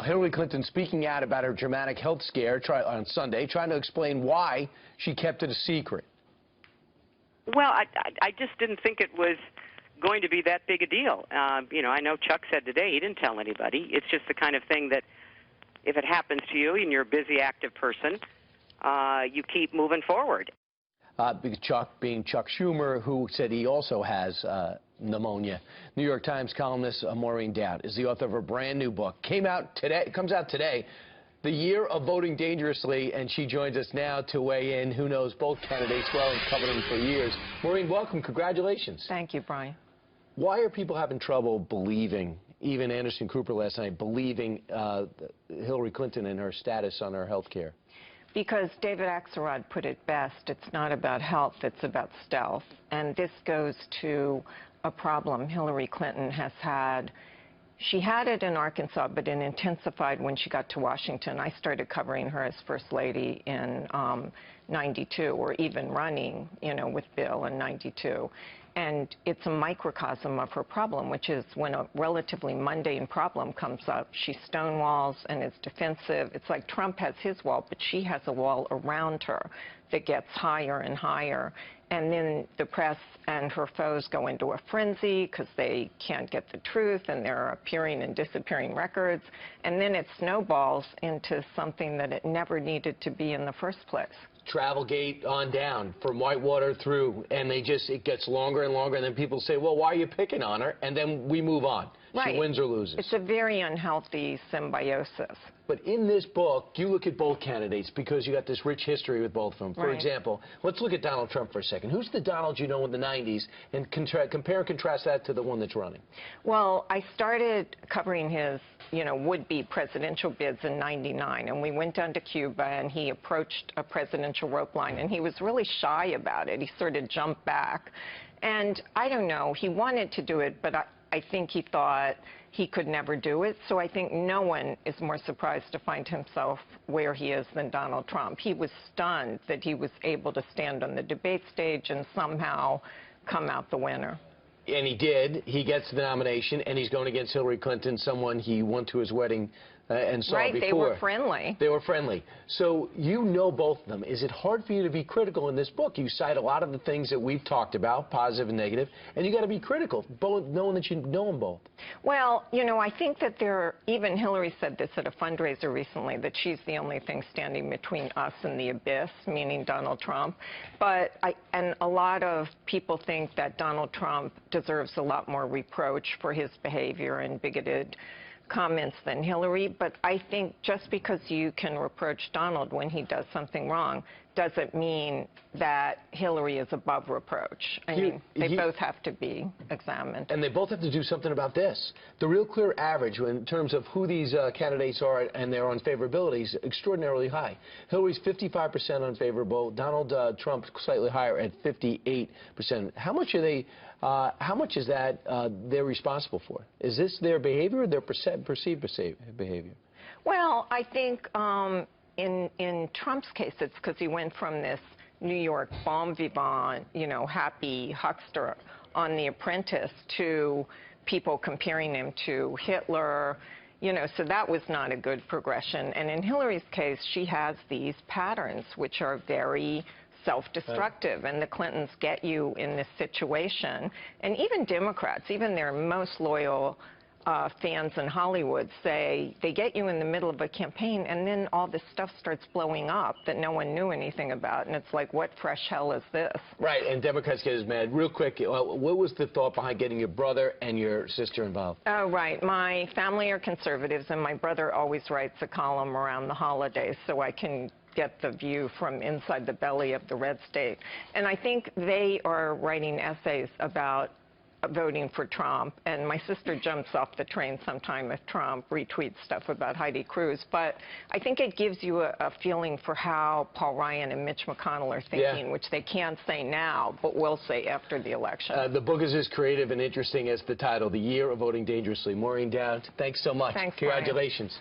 Hillary Clinton speaking out about her dramatic health scare on Sunday, trying to explain why she kept it a secret. Well, I just didn't think it was going to be that big a deal. You know, I know Chuck said today he didn't tell anybody. It's just the kind of thing that if it happens to you and you're a busy, active person, you keep moving forward. Chuck being Chuck Schumer, who said he also has pneumonia. New York Times columnist Maureen Dowd is the author of a brand new book. Comes out today, The Year of Voting Dangerously, and she joins us now to weigh in. Who knows both candidates well and covered them for years. Maureen, welcome. Congratulations. Thank you, Brian. Why are people having trouble believing, even Anderson Cooper last night, believing Hillary Clinton and her status on her health care? Because David Axelrod put it best, it's not about health, it's about stealth. And this goes to a problem Hillary Clinton has had. She had it in Arkansas, but it intensified when she got to Washington. I started covering her as First Lady in 92, or even running, you know, with Bill in 92. And it's a microcosm of her problem, which is when a relatively mundane problem comes up, she stonewalls and is defensive. It's like Trump has his wall, but she has a wall around her that gets higher and higher. And then the press and her foes go into a frenzy because they can't get the truth, and there are appearing and disappearing records. And then it snowballs into something that it never needed to be in the first place. Travelgate on down, from Whitewater through, and it gets longer and longer, and then people say, well, why are you picking on her? And then we move on. Right. She wins or loses. It's a very unhealthy symbiosis. But in this book, you look at both candidates because you got this rich history with both of them. For example, let's look at Donald Trump for a second. Who's the Donald you know in the 90s, and compare and contrast that to the one that's running? Well, I started covering his, you know, would-be presidential bids in '99, and we went down to Cuba, and he approached a presidential rope line, and he was really shy about it. He sort of jumped back. And I don't know, he wanted to do it, but I think he thought he could never do it. So I think no one is more surprised to find himself where he is than Donald Trump. He was stunned that he was able to stand on the debate stage and somehow come out the winner. And he did. He gets the nomination, and he's going against Hillary Clinton, someone he went to his wedding and saw before. Right, they were friendly. They were friendly. So you know both of them. Is it hard for you to be critical in this book? You cite a lot of the things that we've talked about, positive and negative, and you got to be critical, both knowing that you know them both. Well, you know, I think that even Hillary said this at a fundraiser recently, that she's the only thing standing between us and the abyss, meaning Donald Trump. And a lot of people think that Donald Trump deserves a lot more reproach for his behavior and bigoted comments than Hillary, but I think just because you can reproach Donald when he does something wrong doesn't mean that Hillary is above reproach. I mean, they both have to be examined. And they both have to do something about this. The real clear average in terms of who these candidates are and their unfavorability is extraordinarily high. Hillary's 55% unfavorable. Donald Trump slightly higher at 58%. How much are they? How much is that they're responsible for? Is this their behavior or their perceived behavior? Well, I think in Trump's case, it's because he went from this New York bon vivant, you know, happy huckster on The Apprentice to people comparing him to Hitler, you know, so that was not a good progression. And in Hillary's case, she has these patterns which are very self-destructive, and the Clintons get you in this situation. And even Democrats, even their most loyal fans in Hollywood, say they get you in the middle of a campaign, and then all this stuff starts blowing up that no one knew anything about, and it's like, what fresh hell is this? Right, and Democrats get as mad. Real quick, what was the thought behind getting your brother and your sister involved? Oh, right. My family are conservatives, and my brother always writes a column around the holidays, so I can get the view from inside the belly of the red state. And I think they are writing essays about voting for Trump, and my sister jumps off the train sometime if Trump retweets stuff about Heidi Cruz. But I think it gives you a feeling for how Paul Ryan and Mitch McConnell are thinking, which they can't say now, but will say after the election. The book is as creative and interesting as the title, The Year of Voting Dangerously. Maureen Dowd, thanks so much. Thanks, Congratulations.